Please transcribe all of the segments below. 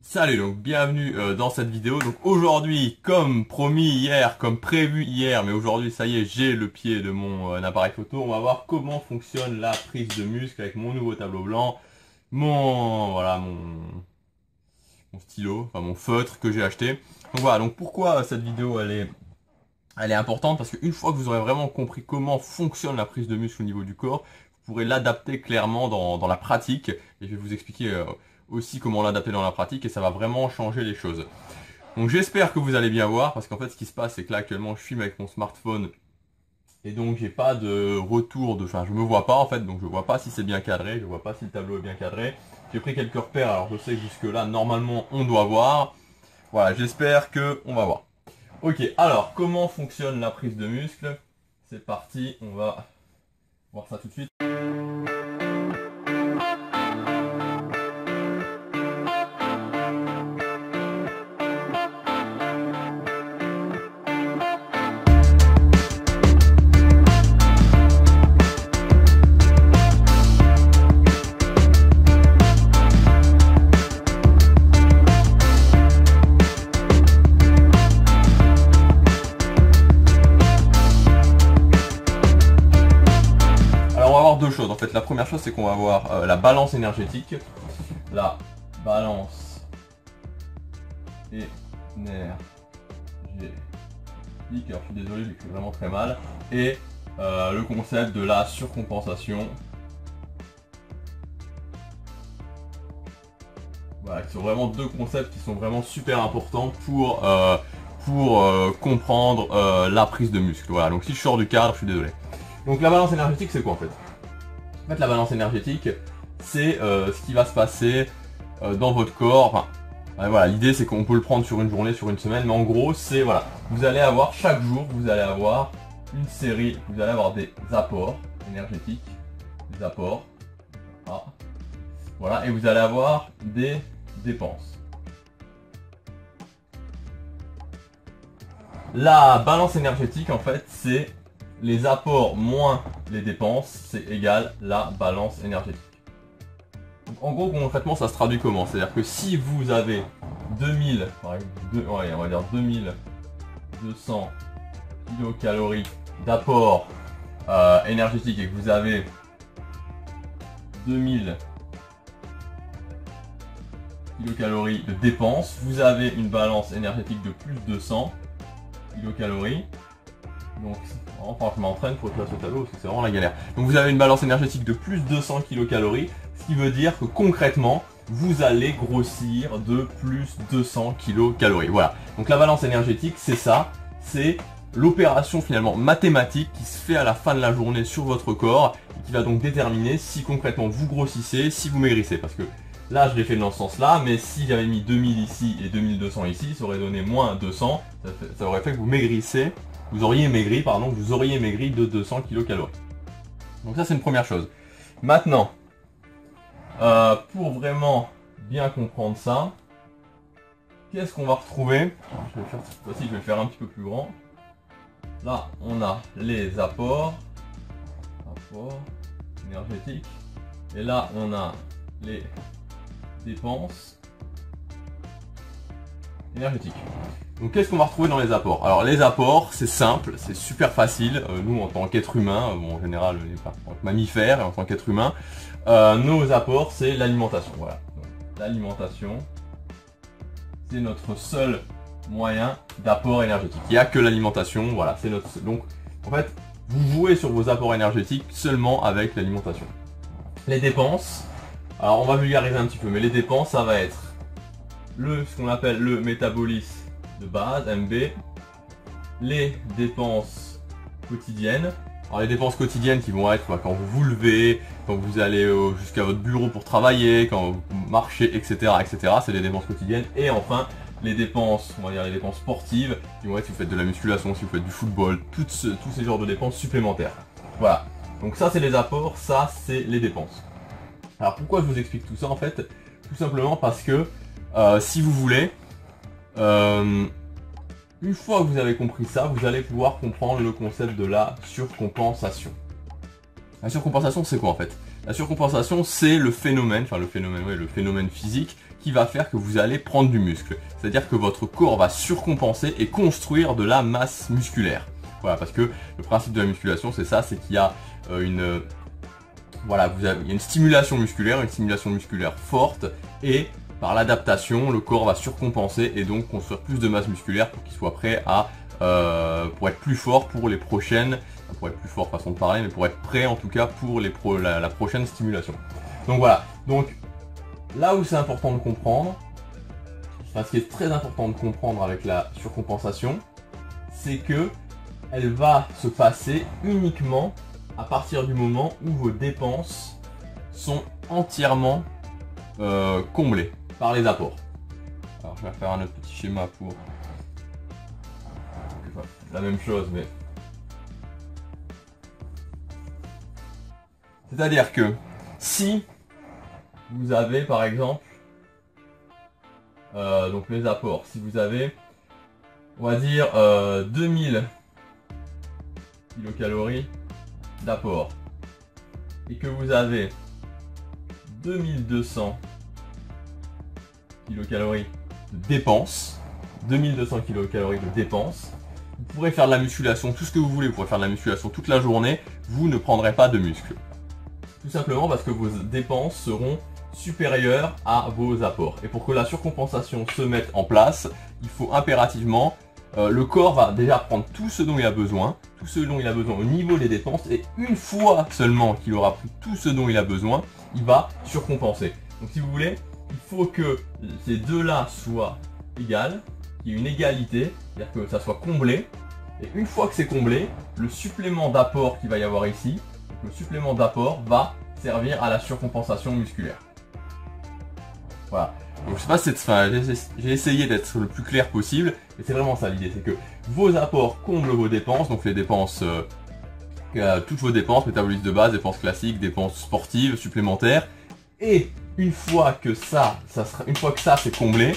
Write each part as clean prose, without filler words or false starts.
Salut, donc bienvenue dans cette vidéo. Donc aujourd'hui, comme promis hier, comme prévu hier, mais aujourd'hui ça y est, j'ai le pied de mon appareil photo. On va voir comment fonctionne la prise de muscle avec mon nouveau tableau blanc, mon stylo, enfin mon feutre que j'ai acheté. Donc voilà, donc pourquoi cette vidéo elle est importante, parce qu'une fois que vous aurez vraiment compris comment fonctionne la prise de muscle au niveau du corps, vous pourrez l'adapter clairement dans la pratique, et je vais vous expliquer aussi comment l'adapter dans la pratique, et ça va vraiment changer les choses. Donc j'espère que vous allez bien voir, parce qu'en fait ce qui se passe c'est que là actuellement je filme avec mon smartphone, et donc j'ai pas de retour, enfin je me vois pas en fait, donc je vois pas si c'est bien cadré, je vois pas si le tableau est bien cadré. J'ai pris quelques repères, alors je sais que jusque là normalement on doit voir. Voilà, j'espère que on va voir. Ok, alors comment fonctionne la prise de muscle? C'est parti, on va voir ça tout de suite. Deux choses. En fait, la première chose, c'est qu'on va avoir la balance énergétique. La balance énergétique. Alors, je suis désolé, j'écris vraiment très mal. Et le concept de la surcompensation. Voilà, qui sont vraiment deux concepts qui sont vraiment super importants pour comprendre la prise de muscle. Voilà, donc si je sors du cadre, je suis désolé. Donc la balance énergétique, c'est quoi en fait? En fait, la balance énergétique, c'est ce qui va se passer dans votre corps. Enfin, voilà, l'idée c'est qu'on peut le prendre sur une journée, sur une semaine, mais en gros, c'est voilà, vous allez avoir chaque jour, vous allez avoir une série, vous allez avoir des apports énergétiques, des apports, voilà, et vous allez avoir des dépenses. La balance énergétique, en fait, c'est les apports moins les dépenses, c'est égal la balance énergétique. Donc, en gros, concrètement, ça se traduit comment? C'est-à-dire que si vous avez 2000, on va dire 2200 kilocalories d'apport énergétique et que vous avez 2000 kilocalories de dépenses, vous avez une balance énergétique de plus de 200 kilocalories. Donc, enfin, je m'entraîne pour écrire ce tableau parce que c'est vraiment la galère. Donc, vous avez une balance énergétique de plus de 200 kilocalories, ce qui veut dire que concrètement, vous allez grossir de plus de 200 kilocalories. Voilà. Donc, la balance énergétique, c'est ça. C'est l'opération finalement mathématique qui se fait à la fin de la journée sur votre corps et qui va donc déterminer si concrètement vous grossissez, si vous maigrissez. Parce que là, je l'ai fait dans ce sens-là, mais si j'avais mis 2000 ici et 2200 ici, ça aurait donné moins 200. Ça aurait fait que vous maigrissez. Vous auriez maigri de 200 kilocalories. Donc ça c'est une première chose. Maintenant, pour vraiment bien comprendre ça, qu'est-ce qu'on va retrouver? Je vais faire cette fois-ci, je vais le faire un petit peu plus grand. Là, on a les apports énergétiques. Et là, on a les dépenses énergétiques. Donc qu'est-ce qu'on va retrouver dans les apports? Alors les apports, c'est simple, c'est super facile. Nous en tant qu'être humain, bon, en général en tant que mammifère et en tant qu'être humain, nos apports c'est l'alimentation. Voilà. L'alimentation, c'est notre seul moyen d'apport énergétique. Il n'y a que l'alimentation, voilà, c'est notre. Donc en fait, vous jouez sur vos apports énergétiques seulement avec l'alimentation. Les dépenses, alors on va vulgariser un petit peu, mais les dépenses, ça va être ce qu'on appelle le métabolisme de base, MB, les dépenses quotidiennes. Alors les dépenses quotidiennes qui vont être quand vous vous levez, quand vous allez jusqu'à votre bureau pour travailler, quand vous marchez, etc. etc. C'est les dépenses quotidiennes. Et enfin, les dépenses, on va dire les dépenses sportives, qui vont être si vous faites de la musculation, si vous faites du football, tous ces genres de dépenses supplémentaires. Voilà. Donc ça c'est les apports, ça c'est les dépenses. Alors pourquoi je vous explique tout ça en fait? Tout simplement parce que si vous voulez, une fois que vous avez compris ça, vous allez pouvoir comprendre le concept de la surcompensation. La surcompensation, c'est quoi en fait? La surcompensation, c'est le phénomène physique qui va faire que vous allez prendre du muscle. C'est-à-dire que votre corps va surcompenser et construire de la masse musculaire. Voilà, parce que le principe de la musculation, c'est ça, c'est qu'il y a il y a une stimulation musculaire forte, et par l'adaptation, le corps va surcompenser et donc construire plus de masse musculaire pour qu'il soit prêt à pour être plus fort pour les prochaines, pour être plus fort façon de parler, mais pour être prêt en tout cas pour la prochaine stimulation. Donc voilà, donc là où c'est important de comprendre, enfin, ce qui est très important de comprendre avec la surcompensation, c'est que elle va se passer uniquement à partir du moment où vos dépenses sont entièrement comblées par les apports. Alors je vais faire un autre petit schéma pour la même chose, mais c'est-à-dire que si vous avez par exemple donc les apports, si vous avez on va dire 2000 kilocalories d'apport et que vous avez 2200 kilocalories de dépenses, vous pourrez faire de la musculation, tout ce que vous voulez, vous pourrez faire de la musculation toute la journée, vous ne prendrez pas de muscle. Tout simplement parce que vos dépenses seront supérieures à vos apports. Et pour que la surcompensation se mette en place, il faut impérativement, le corps va déjà prendre tout ce dont il a besoin, au niveau des dépenses, et une fois seulement qu'il aura pris tout ce dont il a besoin, il va surcompenser. Donc si vous voulez, il faut que ces deux-là soient égales, qu'il y ait une égalité, c'est-à-dire que ça soit comblé, et une fois que c'est comblé, le supplément d'apport qu'il va y avoir ici, le supplément d'apport va servir à la surcompensation musculaire. Voilà. Donc je sais pas si j'ai essayé d'être le plus clair possible, et c'est vraiment ça l'idée, c'est que vos apports comblent vos dépenses, donc les dépenses, toutes vos dépenses, métabolisme de base, dépenses classiques, dépenses sportives, supplémentaires, et une fois que ça c'est comblé,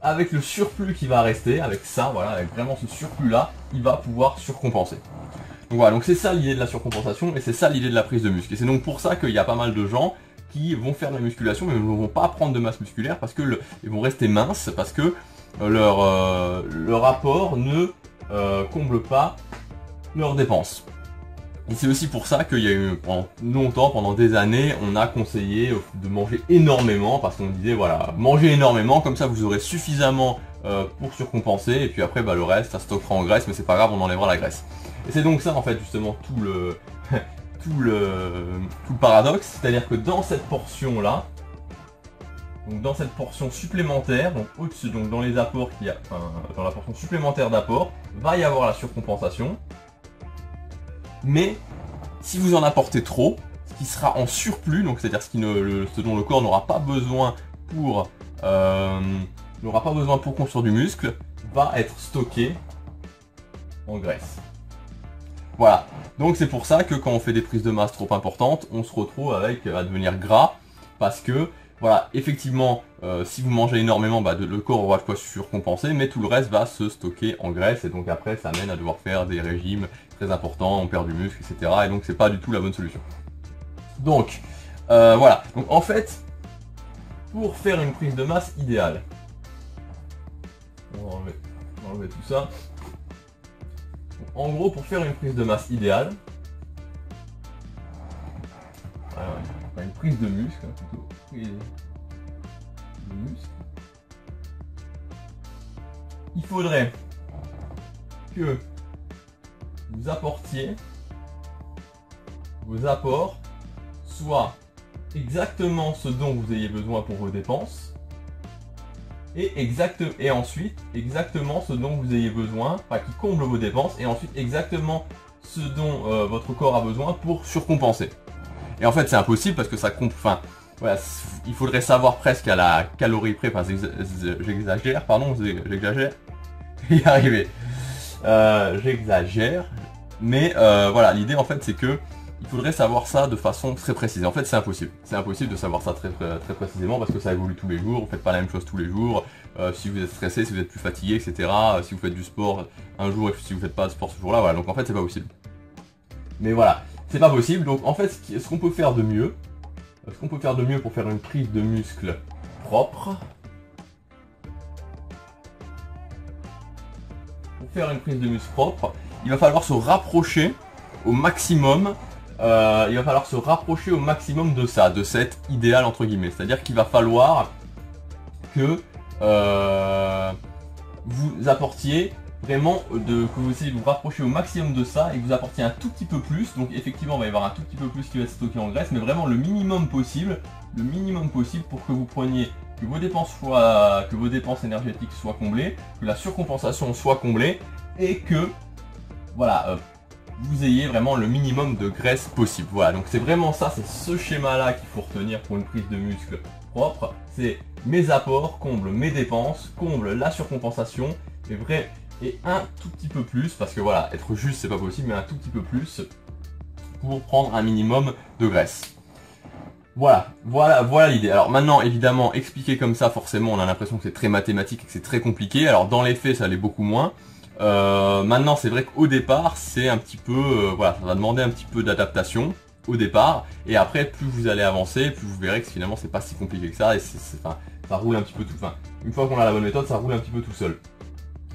avec le surplus qui va rester, avec ça, voilà, avec vraiment ce surplus là, il va pouvoir surcompenser. Donc voilà, donc c'est ça l'idée de la surcompensation, et c'est ça l'idée de la prise de muscle. Et c'est donc pour ça qu'il y a pas mal de gens qui vont faire de la musculation mais ne vont pas prendre de masse musculaire parce que ils vont rester minces, parce que leur apport ne comble pas leurs dépenses. Et c'est aussi pour ça qu'il y a eu pendant des années, on a conseillé de manger énormément, parce qu'on disait voilà, mangez énormément, comme ça vous aurez suffisamment pour surcompenser, et puis après le reste ça stockera en graisse, mais c'est pas grave, on enlèvera la graisse. Et c'est donc ça en fait justement tout le paradoxe, c'est-à-dire que dans cette portion là, donc dans cette portion supplémentaire, donc au-dessus, donc dans les apports dans la portion supplémentaire d'apport, va y avoir la surcompensation. Mais si vous en apportez trop, ce qui sera en surplus, donc c'est-à-dire ce dont le corps n'aura pas besoin pour construire du muscle, va être stocké en graisse. Voilà, donc c'est pour ça que quand on fait des prises de masse trop importantes, on se retrouve à devenir gras, parce que voilà, effectivement, si vous mangez énormément, le corps aura de quoi surcompenser, mais tout le reste va se stocker en graisse, et donc après ça mène à devoir faire des régimes très importants, on perd du muscle, etc. Et donc c'est pas du tout la bonne solution. Donc voilà, donc en fait, pour faire une prise de masse idéale, on va enlever tout ça. En gros, pour faire une prise de masse idéale, pas une prise de muscle, plutôt prise de muscle, il faudrait que vous apportiez, vos apports soient exactement ce dont vous ayez besoin pour vos dépenses, et ensuite exactement ce dont vous ayez besoin, qui comble vos dépenses, et ensuite exactement ce dont votre corps a besoin pour surcompenser. Et en fait c'est impossible parce que ça voilà, il faudrait savoir presque à la calorie près, j'exagère, y arriver. J'exagère, mais voilà, l'idée en fait c'est que il faudrait savoir ça de façon très précise. En fait c'est impossible. C'est impossible de savoir ça très précisément parce que ça évolue tous les jours, vous faites pas la même chose tous les jours. Si vous êtes stressé, si vous êtes plus fatigué, etc. Si vous faites du sport un jour et si vous faites pas de sport ce jour-là, voilà, donc en fait c'est pas possible. Mais voilà, c'est pas possible, donc en fait ce qu'on peut faire de mieux, pour faire une prise de muscle propre. Pour faire une prise de muscle propre, il va falloir se rapprocher au maximum. Il va falloir se rapprocher au maximum de ça, de cet idéal entre guillemets. C'est-à-dire qu'il va falloir que vous apportiez vraiment que vous essayez de vous rapprocher au maximum de ça et que vous apportiez un tout petit peu plus. Donc effectivement, il va y avoir un tout petit peu plus qui va être stocké en graisse, mais vraiment le minimum possible pour que vous preniez, que vos dépenses énergétiques soient comblées, que la surcompensation soit comblée et que voilà, vous ayez vraiment le minimum de graisse possible. Voilà, donc c'est vraiment ça, c'est ce schéma-là qu'il faut retenir pour une prise de muscle propre. C'est mes apports comblent mes dépenses, comblent la surcompensation et un tout petit peu plus, parce que voilà, être juste c'est pas possible, mais un tout petit peu plus pour prendre un minimum de graisse. Voilà l'idée. Alors maintenant, évidemment, expliquer comme ça, forcément, on a l'impression que c'est très mathématique et que c'est très compliqué. Alors dans les faits, ça l'est beaucoup moins. Maintenant, c'est vrai qu'au départ, c'est un petit peu, voilà, ça va demander un petit peu d'adaptation au départ. Et après, plus vous allez avancer, plus vous verrez que finalement, c'est pas si compliqué que ça. Et enfin, ça roule un petit peu tout. Enfin, une fois qu'on a la bonne méthode, ça roule un petit peu tout seul.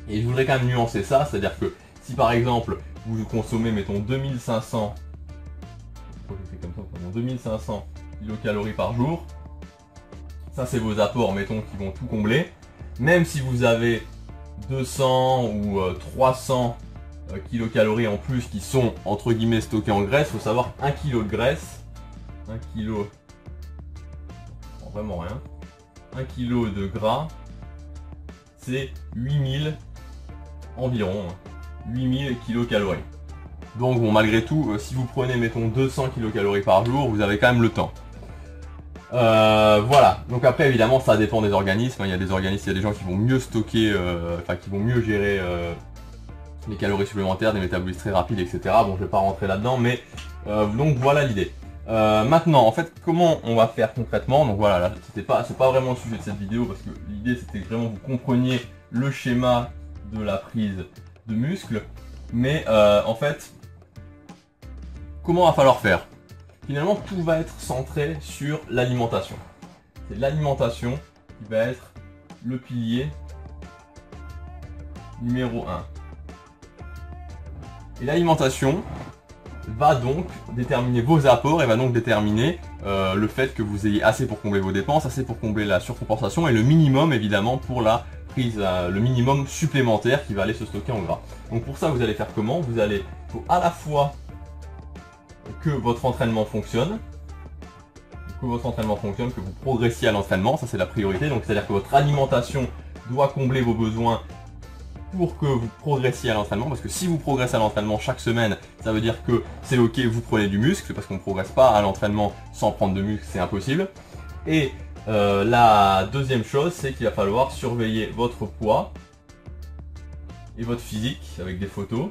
Et je voudrais quand même nuancer ça, c'est-à-dire que si par exemple, vous consommez, mettons, 2500, pourquoi je fais comme ça, 2500 kilocalories par jour, ça c'est vos apports, mettons, qui vont tout combler. Même si vous avez 200 ou 300 kilocalories en plus qui sont entre guillemets stockées en graisse, il faut savoir 1 kg de graisse, 1 kg, vraiment rien, 1 kg de gras, c'est 8000 environ, 8000 kilocalories. Donc bon, malgré tout, si vous prenez mettons 200 kilocalories par jour, vous avez quand même le temps. Voilà, donc après évidemment ça dépend des organismes, il y a des organismes, il y a des gens qui vont mieux stocker, enfin qui vont mieux gérer les calories supplémentaires, des métabolismes très rapides, etc. Bon, je vais pas rentrer là-dedans, mais donc voilà l'idée. Maintenant, en fait, comment on va faire concrètement? Donc voilà, là, c'est pas vraiment le sujet de cette vidéo, parce que l'idée c'était vraiment que vous compreniez le schéma de la prise de muscle, mais en fait, comment va falloir faire? Finalement, tout va être centré sur l'alimentation. C'est l'alimentation qui va être le pilier numéro 1. Et l'alimentation va donc déterminer vos apports et va donc déterminer le fait que vous ayez assez pour combler vos dépenses, assez pour combler la surcompensation et le minimum évidemment pour la prise, le minimum supplémentaire qui va aller se stocker en gras. Donc pour ça, vous allez faire comment? Vous allez, faut à la fois que votre entraînement fonctionne, que vous progressiez à l'entraînement, ça c'est la priorité, donc c'est-à-dire que votre alimentation doit combler vos besoins pour que vous progressiez à l'entraînement, parce que si vous progressez à l'entraînement chaque semaine, ça veut dire que c'est ok, vous prenez du muscle, parce qu'on ne progresse pas à l'entraînement sans prendre de muscle, c'est impossible. Et la deuxième chose, c'est qu'il va falloir surveiller votre poids et votre physique avec des photos,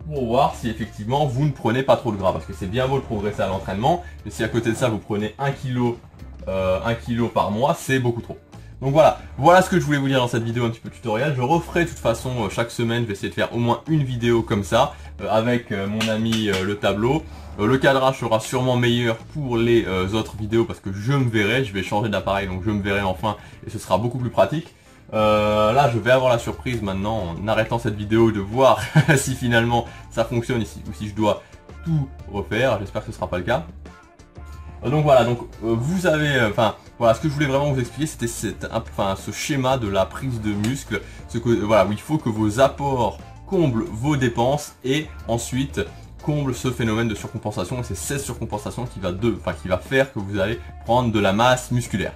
pour voir si effectivement vous ne prenez pas trop de gras, parce que c'est bien beau de progresser à l'entraînement, mais si à côté de ça vous prenez 1 kg par mois, c'est beaucoup trop. Donc voilà ce que je voulais vous dire dans cette vidéo un petit peu tutoriel. Je referai de toute façon chaque semaine, je vais essayer de faire au moins une vidéo comme ça, avec mon ami le tableau. Le cadrage sera sûrement meilleur pour les autres vidéos, parce que je me verrai, je vais changer d'appareil, donc je me verrai enfin, et ce sera beaucoup plus pratique. Là je vais avoir la surprise maintenant en arrêtant cette vidéo de voir si finalement ça fonctionne ici ou si je dois tout refaire. J'espère que ce sera pas le cas. Donc voilà, donc vous avez, voilà, ce que je voulais vraiment vous expliquer, c'était ce schéma de la prise de muscle, voilà, où il faut que vos apports comblent vos dépenses et ensuite comblent ce phénomène de surcompensation. Et c'est cette surcompensation qui va faire que vous allez prendre de la masse musculaire.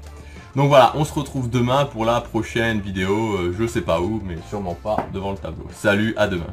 Donc voilà, on se retrouve demain pour la prochaine vidéo, je sais pas où, mais sûrement pas devant le tableau. Salut, à demain.